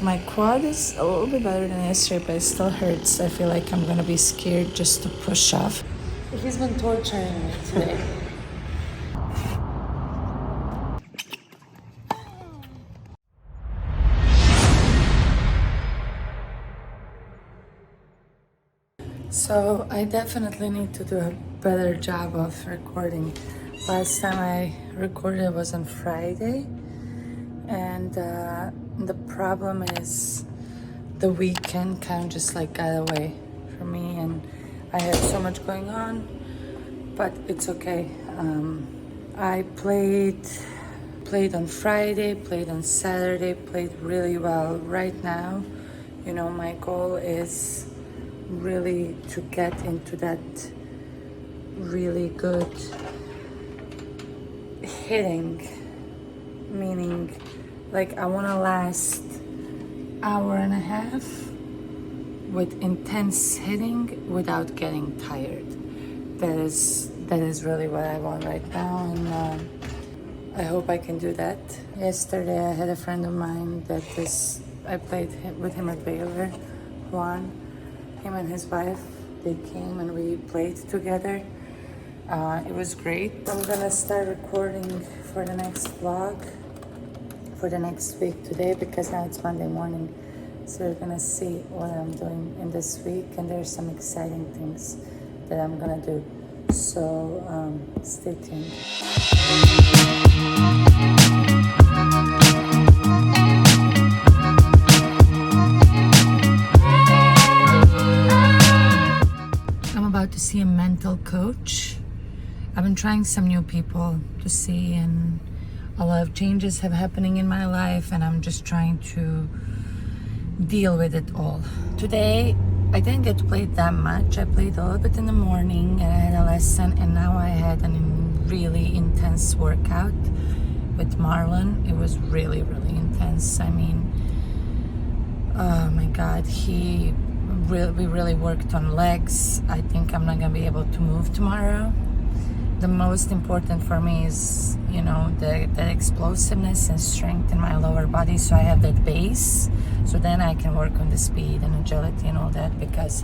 My quad is a little bit better than yesterday, but it still hurts. I feel like I'm gonna be scared just to push off. He's been torturing me today. So I definitely need to do a better job of recording. Last time I recorded was on Friday, and the problem is the weekend kind of just like got away from me, and I had so much going on, but it's okay. I played on Friday, played on Saturday, played really well. Right now, my goal is really to get into that really good hitting, meaning like I want to last hour and a half with intense hitting without getting tired. That is really what I want right now, and I hope I can do that. Yesterday I had a friend of mine I played with him at Baylor, Juan. Him and his wife, they came and we played together. It was great. I'm gonna start recording for the next vlog for the next week today, because now it's Monday morning. So you're gonna see what I'm doing in this week, and there's some exciting things that I'm gonna do. So stay tuned. To see a mental coach. I've been trying some new people to see, and a lot of changes have happening in my life, and I'm just trying to deal with it all. Today I didn't get to play that much. I played a little bit in the morning and I had a lesson, and now I had a really intense workout with Marlon. It was really, really intense. I mean, oh my God, we really worked on legs. I think I'm not gonna be able to move tomorrow. The most important for me is, the explosiveness and strength in my lower body, so I have that base, so then I can work on the speed and agility and all that, because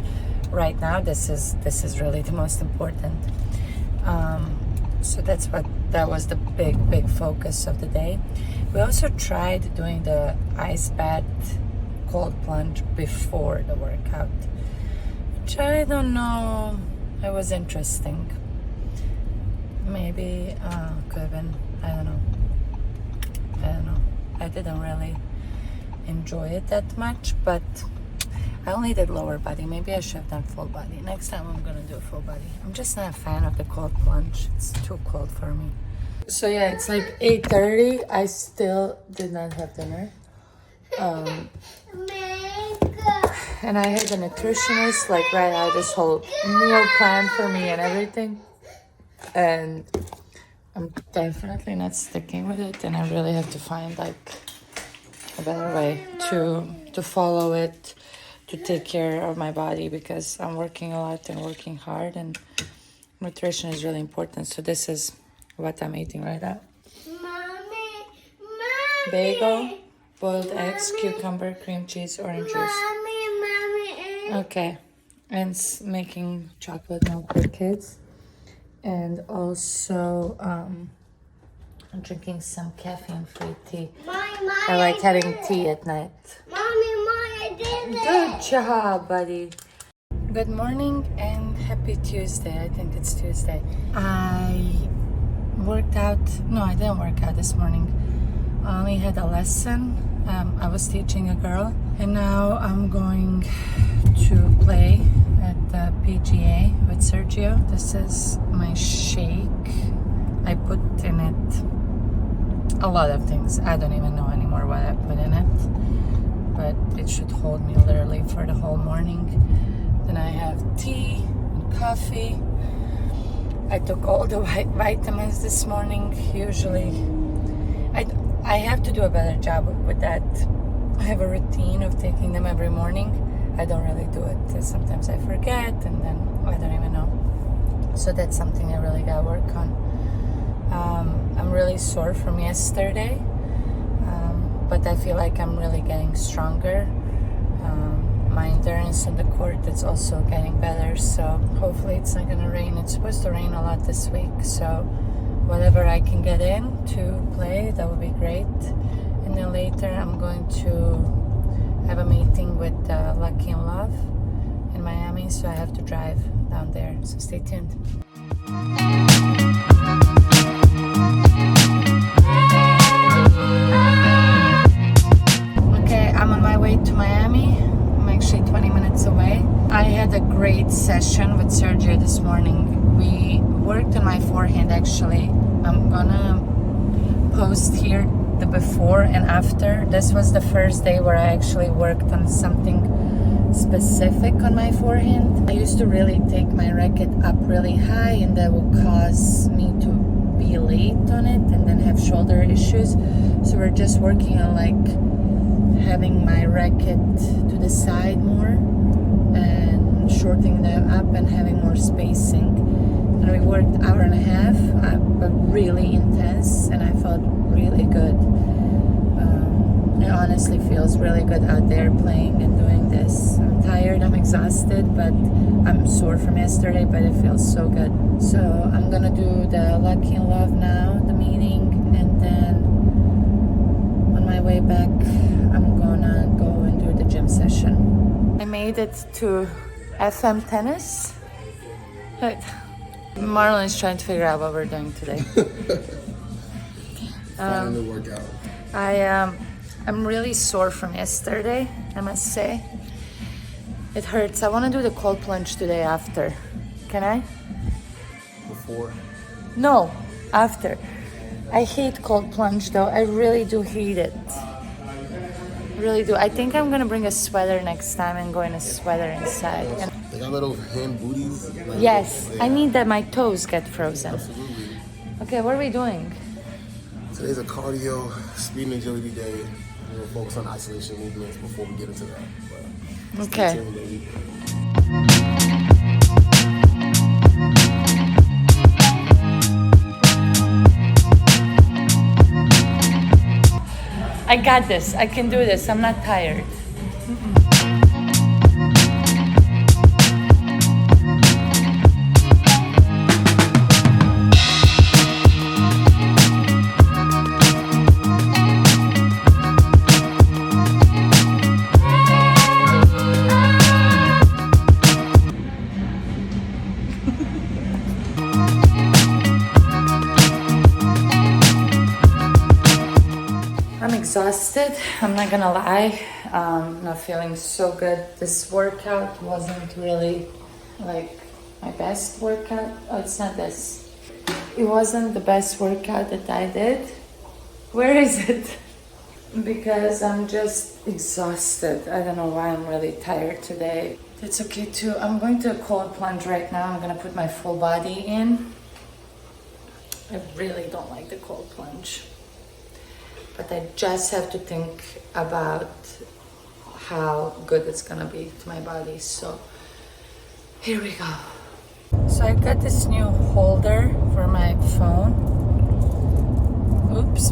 right now this is really the most important. So that was the big focus of the day. We also tried doing the ice bath cold plunge before the workout, which I don't know, it was interesting. Maybe could have been, I don't know. I didn't really enjoy it that much, but I only did lower body. Maybe I should have done full body. Next time I'm gonna do a full body. I'm just not a fan of the cold plunge. It's too cold for me. So yeah, it's like 8:30. I still did not have dinner. And I had a nutritionist write out this whole meal plan for me and everything, and I'm definitely not sticking with it, and I really have to find a better way to follow it, to take care of my body, because I'm working a lot and working hard, and nutrition is really important. So this is what I'm eating right now. Mommy. Bagel, boiled eggs, cucumber, cream cheese, orange juice. Okay, and making chocolate milk for kids, and also drinking some caffeine-free tea. I like having tea at night. Mommy, I did it. Good job, buddy. Good morning and happy Tuesday. I think it's Tuesday. I worked out. No, I didn't work out this morning. I only had a lesson. I was teaching a girl, and now I'm going to play at the PGA with Sergio. This is my shake. I put in it a lot of things. I don't even know anymore what I put in it, but it should hold me literally for the whole morning. Then I have tea and coffee. I took all the vitamins this morning. Usually I have to do a better job with that. I have a routine of taking them every morning. I don't really do it. Sometimes I forget, and then I don't even know. So that's something I really gotta work on. I'm really sore from yesterday. but I feel like I'm really getting stronger. My endurance on the court is also getting better, so hopefully it's not gonna rain. It's supposed to rain a lot this week, so whatever I can get in to play, that would be great. And then later I'm going to have a meeting with Lucky and Love in Miami, so I have to drive down there, so stay tuned. Okay, I'm on my way to Miami. I'm actually 20 minutes away. I had a great session with Sergio this morning. We worked on my forehand actually. I'm gonna post here the before and after. This was the first day where I actually worked on something specific on my forehand. I used to really take my racket up really high, and that would cause me to be late on it and then have shoulder issues. So we're just working on like having my racket to the side more and shortening them up and having more spacing. And we worked hour and a half, but really intense, and I felt really good. It honestly feels really good out there playing and doing this. I'm tired, I'm exhausted, but I'm sore from yesterday, but it feels so good. So I'm gonna do the Lucky and Love now, the meeting, and then on my way back, I'm gonna go and do the gym session. I made it to FM Tennis. Right. Marlon is trying to figure out what we're doing today. Finding the workout. I'm really sore from yesterday, I must say. It hurts. I want to do the cold plunge today after. Can I? Before? No, after. I hate cold plunge though. I really do hate it. Really do. I think I'm gonna bring a sweater next time and go in a sweater inside. And They got little hand booties. Like, yes, yeah. I need that my toes get frozen. Absolutely. Okay, what are we doing? Today's a cardio, speed and agility day. We'll focus on isolation movements before we get into that. But Okay. stay tuned, baby. I got this. I can do this. I'm not tired. I'm exhausted, I'm not gonna lie. Not feeling so good. This workout wasn't really like my best workout. Oh, it's not this. It wasn't the best workout that I did. Where is it? Because I'm just exhausted. I don't know why I'm really tired today. It's okay too. I'm going to a cold plunge right now. I'm gonna put my full body in. I really don't like the cold plunge. But I just have to think about how good it's gonna be to my body. So here we go. So I got this new holder for my phone. Oops.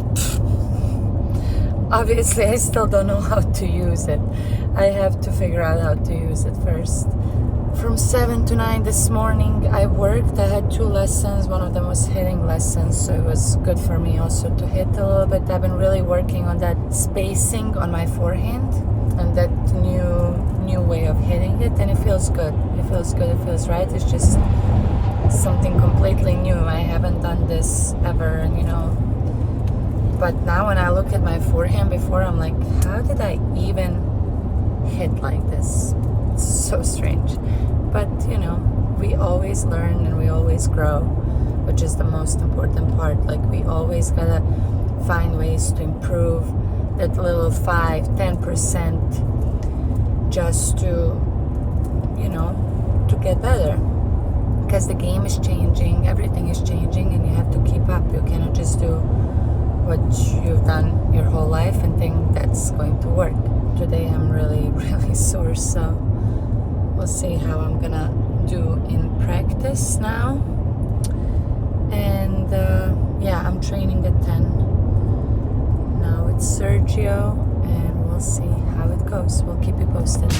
Obviously I still don't know how to use it. I have to figure out how to use it first. From 7 to 9 this morning I worked. I had 2 lessons. One of them was hitting lessons, so it was good for me also to hit a little bit. I've been really working on that spacing on my forehand and that new way of hitting it, and it feels good. It feels good, it feels right. It's just something completely new. I haven't done this ever, you know. But now when I look at my forehand before, I'm like, how did I even hit like this? It's so strange. But, you know, we always learn and we always grow, which is the most important part. Like, we always gotta find ways to improve that little 5-10% just to, you know, to get better. Because the game is changing, everything is changing, and you have to keep up. You cannot just do what you've done your whole life and think that's going to work. Today I'm really, really sore, so we'll see how I'm gonna do in practice now. And yeah, I'm training at 10 now. now it's Sergio, and we'll see how it goes. We'll keep you posted.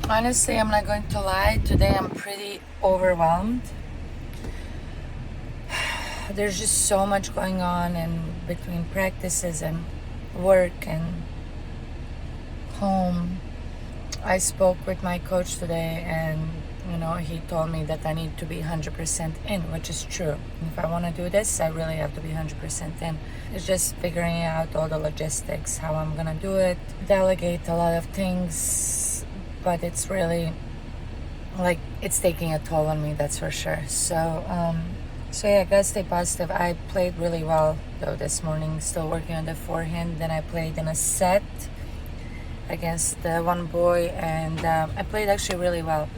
Honestly, I'm not going to lie. Today I'm pretty overwhelmed. There's just so much going on, and between practices and work and home. I spoke with my coach today, and he told me that I need to be 100% in, which is true. If I want to do this, I really have to be 100% in. It's just figuring out all the logistics, how I'm gonna do it, delegate a lot of things, but it's really it's taking a toll on me, that's for sure. So yeah, gotta stay positive. I played really well though this morning, still working on the forehand. Then I played in a set against one boy, and I played actually really well.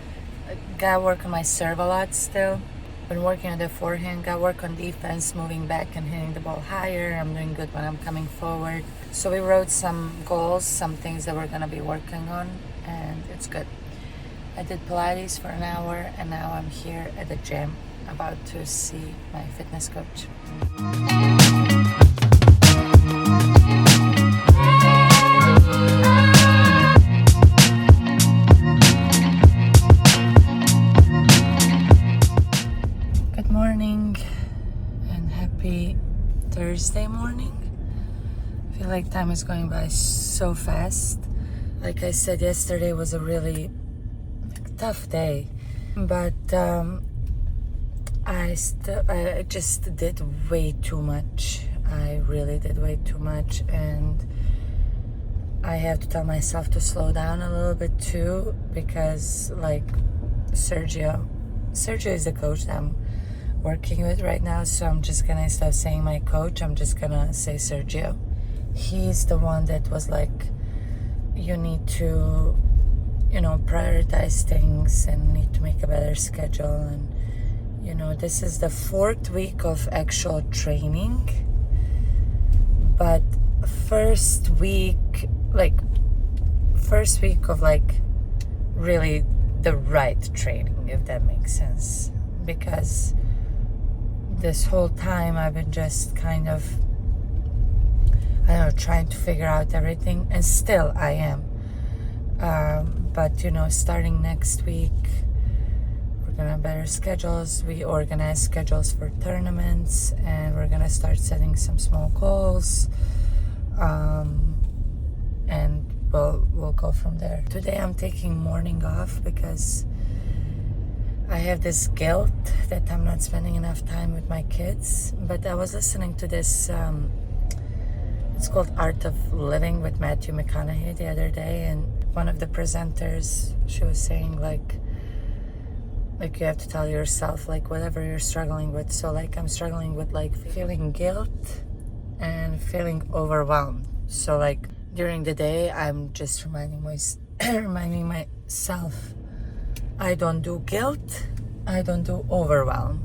Gotta work on my serve a lot still. Been working on the forehand, gotta work on defense, moving back and hitting the ball higher. I'm doing good when I'm coming forward. So we wrote some goals, some things that we're gonna be working on, and it's good. I did Pilates for an hour, and now I'm here at the gym about to see my fitness coach. Good morning and happy Thursday morning. I feel like time is going by so fast. Like I said, yesterday was a really tough day, but I just did way too much. I really did way too much, and I have to tell myself to slow down a little bit too, because Sergio is the coach that I'm working with right now, so I'm just gonna, instead of saying my coach, I'm just gonna say Sergio. He's the one that was like, you need to prioritize things and need to make a better schedule. And this is the 4th week of actual training, but first week of really the right training, if that makes sense, because this whole time I've been just kind of, trying to figure out everything, and still I am. But starting next week, we're gonna have better schedules. We organize schedules for tournaments, and we're gonna start setting some small goals. And we'll go from there. Today I'm taking morning off because I have this guilt that I'm not spending enough time with my kids. But I was listening to this, it's called Art of Living with Matthew McConaughey the other day, and one of the presenters, she was saying like you have to tell yourself whatever you're struggling with. So I'm struggling with feeling guilt and feeling overwhelmed. So during the day, I'm just reminding myself, I don't do guilt, I don't do overwhelm.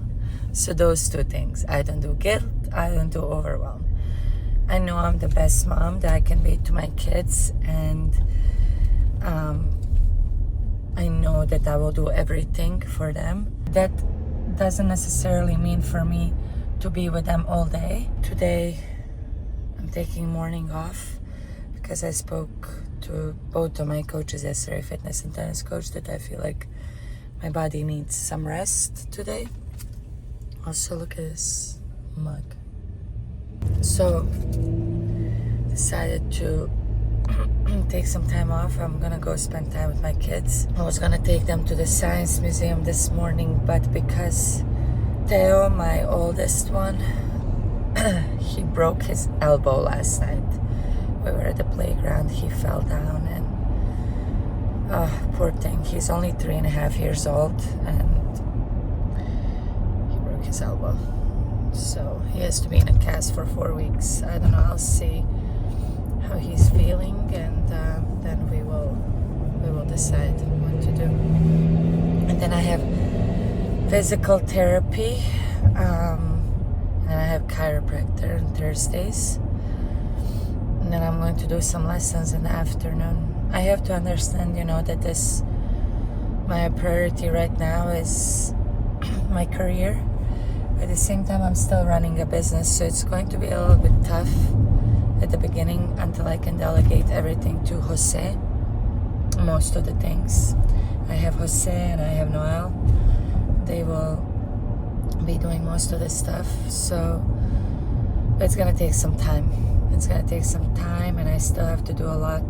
So those two things, I don't do guilt, I don't do overwhelm. I know I'm the best mom that I can be to my kids, and I know that I will do everything for them. That doesn't necessarily mean for me to be with them all day. Today, I'm taking morning off because I spoke to both of my coaches yesterday, fitness and tennis coach, that I feel like my body needs some rest today. Also, look at this mug. So, decided to take some time off. I'm gonna go spend time with my kids. I was gonna take them to the science museum this morning, but because Theo, my oldest one, he broke his elbow last night. We were at the playground, he fell down, and poor thing, he's only 3.5 years old, and he broke his elbow. So he has to be in a cast for 4 weeks. I don't know, I'll see how he's feeling, and then we will decide what to do. And then I have physical therapy, and I have chiropractor on Thursdays, and then I'm going to do some lessons in the afternoon. I have to understand, that this my priority right now is my career. At the same time, I'm still running a business, so it's going to be a little bit tough at the beginning until I can delegate everything to Jose. Most of the things. I have Jose and I have Noel. They will be doing most of the stuff, so it's gonna take some time. It's gonna take some time, and I still have to do a lot.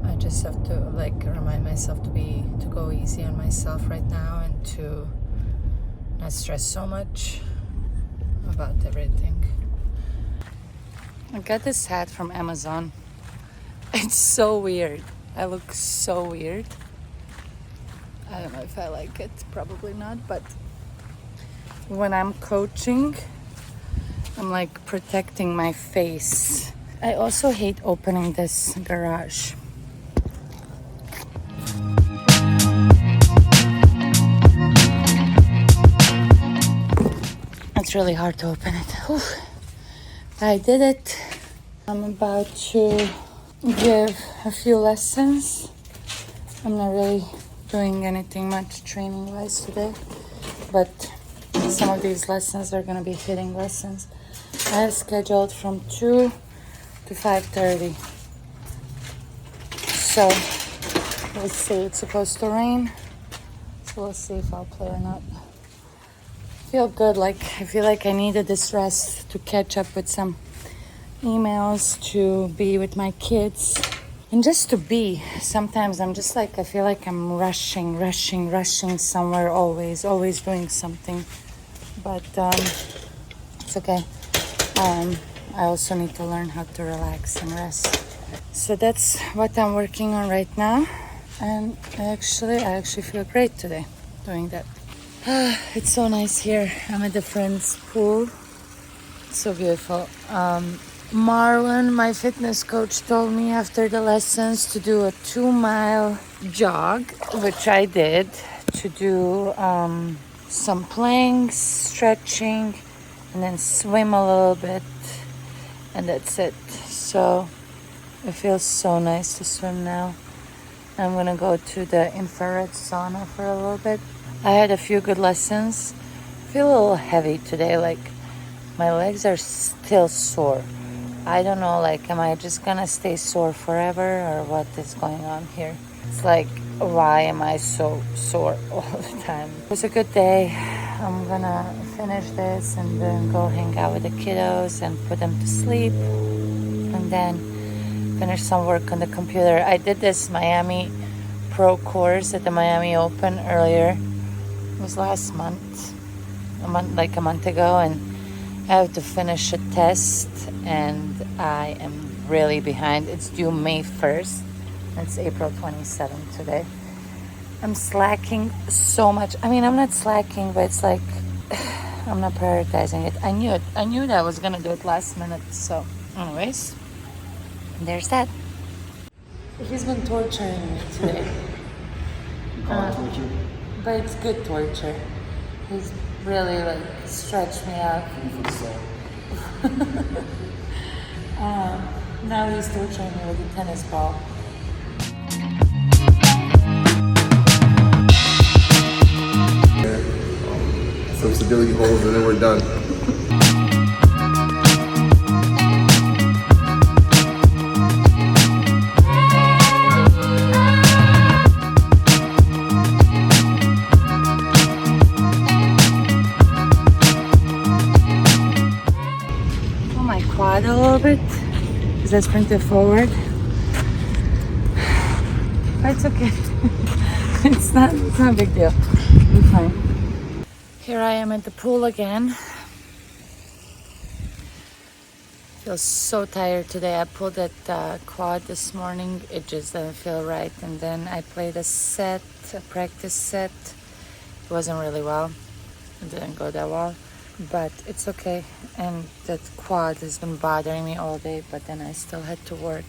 I just have to remind myself to go easy on myself right now and to not stress so much about everything. I got this hat from Amazon. It's so weird. I look so weird. I don't know if I like it. Probably not, but when I'm coaching, I'm like protecting my face. I also hate opening this garage. It's really hard to open it. Whew. I did it. I'm about to give a few lessons. I'm not really doing anything much training wise today, but some of these lessons are going to be hitting lessons. I have scheduled from 2 to 5:30. So we'll see. It's supposed to rain, so we'll see if I'll play or not. Feel good. I feel like I needed this rest to catch up with some emails, to be with my kids, and just to be. Sometimes I'm just I feel like I'm rushing somewhere, always doing something. But it's okay. I also need to learn how to relax and rest. So that's what I'm working on right now. And I actually feel great today doing that. It's so nice here. I'm at the friend's pool. It's so beautiful. Marlon, my fitness coach, told me after the lessons to do a 2-mile jog, which I did, to do some planks, stretching, and then swim a little bit, and that's it. So it feels so nice to swim now. I'm gonna go to the infrared sauna for a little bit. I had a few good lessons. I feel a little heavy today, my legs are still sore. I don't know, am I just gonna stay sore forever or what is going on here? It's why am I so sore all the time? It was a good day. I'm gonna finish this and then go hang out with the kiddos and put them to sleep, and then finish some work on the computer. I did this Miami Pro course at the Miami Open earlier. It was last month, a month ago, and I have to finish a test, and I am really behind. It's due May 1st. It's April 27th today. I'm slacking so much. I mean, I'm not slacking, but it's I'm not prioritizing it. I knew it. I knew that I was going to do it last minute. So, anyways, there's that. He's been torturing me today. Torture? But it's good torture. He's really stretched me out. Now he's torturing me with a tennis ball. Some stability holes, and then we're done. Quad a little bit because I sprinted forward, but it's okay. it's not a big deal. We're fine. Here I am at the pool again. Feel so tired today. I pulled that quad this morning. It just didn't feel right, and then I played a practice set. It wasn't really well. It didn't go that well. But it's okay, and that quad has been bothering me all day, but then I still had to work.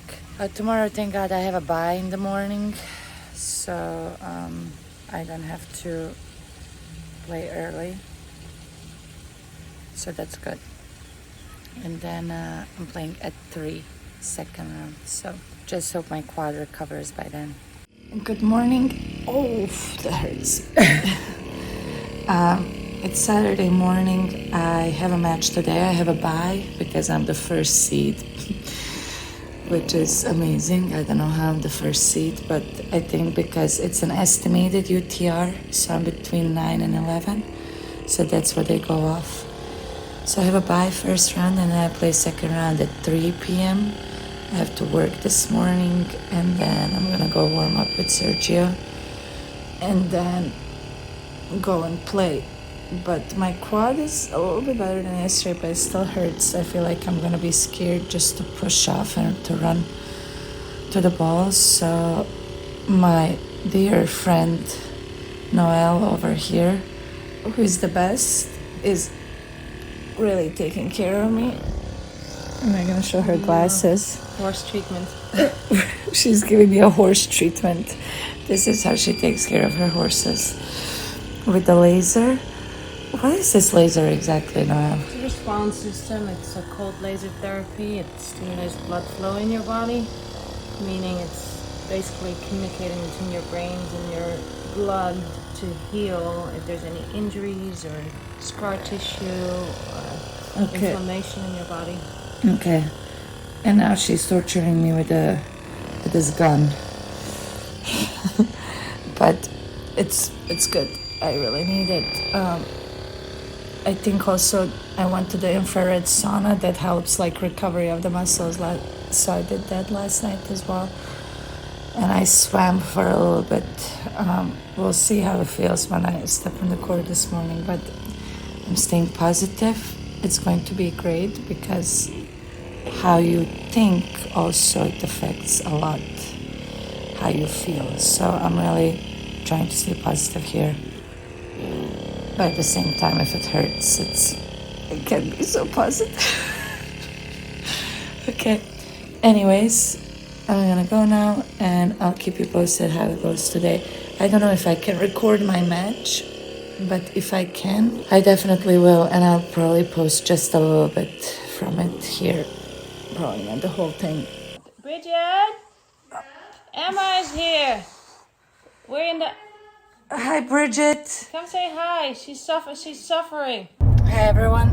Tomorrow, thank God, I have a bye in the morning, so I don't have to play early, so that's good. And then I'm playing at 3, second round, so just hope my quad recovers by then. Good morning. Oh, that hurts. It's Saturday morning. I have a match today. I have a bye because I'm the first seed, which is amazing. I don't know how I'm the first seed, but I think because it's an estimated UTR, so I'm between 9 and 11. So that's what they go off. So I have a bye first round, and then I play second round at 3 p.m. I have to work this morning, and then I'm gonna go warm up with Sergio, and then go and play. But my quad is a little bit better than yesterday, but it still hurts. I feel like I'm gonna be scared just to push off and to run to the balls. So my dear friend Noelle over here, who is the best, is really taking care of me. I'm not gonna show her glasses. Horse treatment. She's giving me a horse treatment. This is how she takes care of her horses. With the laser. What is this laser exactly, Noelle? It's a response system. It's a cold laser therapy. It stimulates blood flow in your body, meaning it's basically communicating between your brains and your blood to heal if there's any injuries or scar tissue or inflammation in your body. Okay. And now she's torturing me with this gun. But it's good. I really need it. I think also I went to the infrared sauna that helps like recovery of the muscles. So I did that last night as well. And I swam for a little bit. We'll see how it feels when I step on the court this morning. But I'm staying positive. It's going to be great because how you think also it affects a lot how you feel. So I'm really trying to stay positive here. But at the same time, if it hurts, it can be so positive. Okay. Anyways, I'm gonna go now, and I'll keep you posted how it goes today. I don't know if I can record my match, but if I can, I definitely will, and I'll probably post just a little bit from it here. Probably not the whole thing. Bridget! Emma is here. We're in the... Hi, Bridget. Come say hi. She's suffering. Hi, everyone.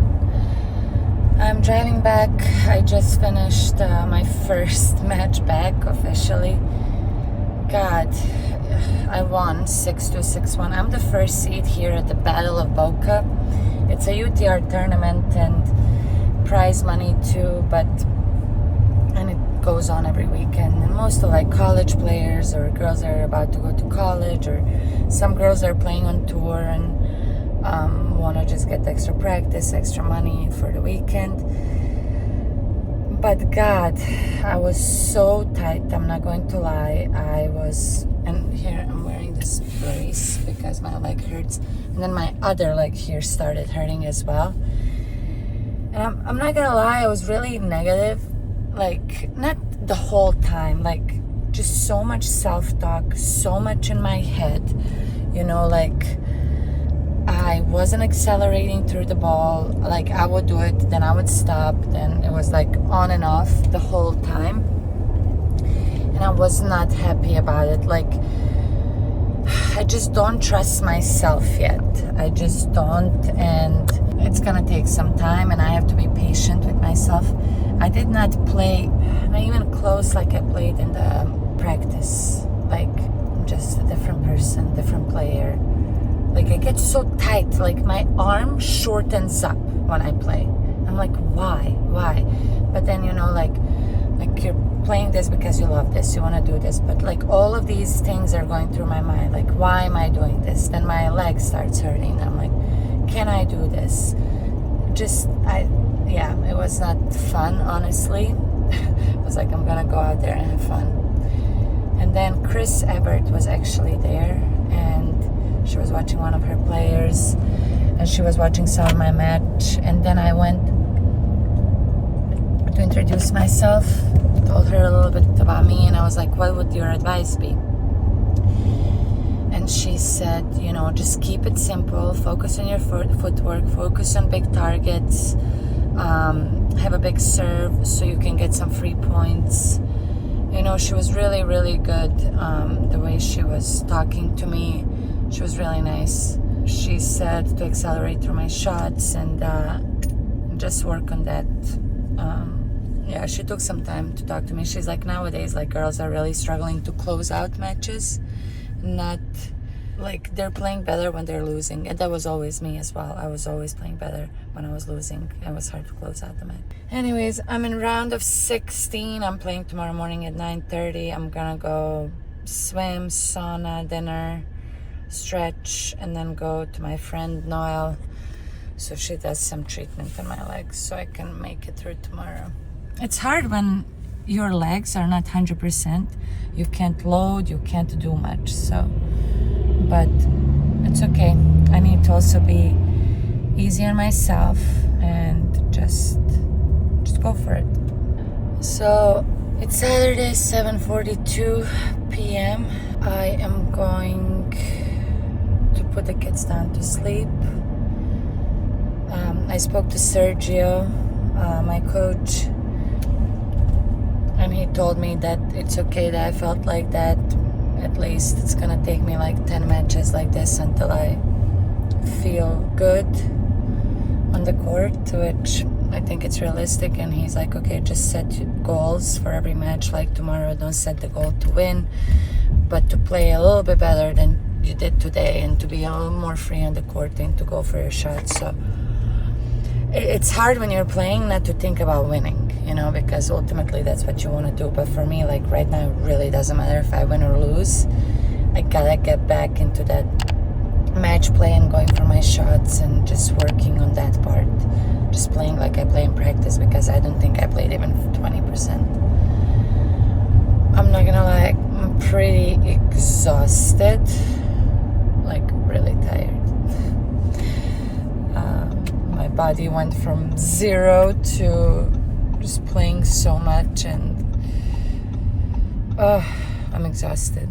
I'm driving back. I just finished my first match back officially. God, I won 6-2, 6-1. I'm the first seed here at the Battle of Boca. It's a UTR tournament and prize money too, and it goes on every weekend. And most of like college players or girls that are about to go to college, or some girls are playing on tour and want to just get extra practice, extra money for the weekend. But God, I was so tight, I'm not going to lie. And here I'm wearing this brace because my leg hurts, and then my other leg here started hurting as well. And I'm not gonna lie, I was really negative, like not the whole time, like just so much self-talk, so much in my head, like I wasn't accelerating through the ball. Like I would do it, then I would stop, then it was like on and off the whole time, and I was not happy about it. Like I just don't trust myself yet. I just don't, and it's gonna take some time, and I have to be patient with myself. I did not play, not even close like I played in the practice. Like I'm just a different person, different player. Like I get so tight, like my arm shortens up when I play. I'm like, why? But then like you're playing this because you love this, you want to do this, but like all of these things are going through my mind. Like, why am I doing this? Then my leg starts hurting. I'm like, can I do this? It was not fun, honestly. I was like, I'm gonna go out there and have fun. And then Chris Ebert was actually there, and she was watching one of her players, and she was watching some of my match. And then I went to introduce myself, told her a little bit about me, and I was like, what would your advice be? And she said, just keep it simple, focus on your footwork, focus on big targets, have a big serve so you can get some free points, She was really, really good. The way she was talking to me, she was really nice. She said to accelerate through my shots and just work on that. She took some time to talk to me. She's like, nowadays, like, girls are really struggling to close out matches, not like they're playing better when they're losing. And that was always me as well. I was always playing better when I was losing. It was hard to close out the match. Anyways, I'm in round of 16. I'm playing tomorrow morning at 9:30. I'm gonna go swim, sauna, dinner, stretch, and then go to my friend Noelle so she does some treatment on my legs so I can make it through tomorrow. It's hard when your legs are not 100%. You can't load, you can't do much, but it's okay. I need to also be easy on myself and just go for it. So it's Saturday, 7:42 p.m. I am going to put the kids down to sleep. I spoke to Sergio, my coach, and he told me that it's okay that I felt like that. At least it's gonna take me like 10 matches like this until I feel good on the court, which I think it's realistic. And he's like, okay, just set goals for every match. Like tomorrow, don't set the goal to win, but to play a little bit better than you did today and to be a little more free on the court and to go for your shots. So it's hard when you're playing not to think about winning, because ultimately that's what you want to do. But for me, like right now, it really doesn't matter if I win or lose. I gotta get back into that match play and going for my shots and just working on that part. Just playing like I play in practice, because I don't think I played even 20%. I'm not gonna lie, I'm pretty exhausted, like really tired. My body went from 0 to just playing so much, and I'm exhausted.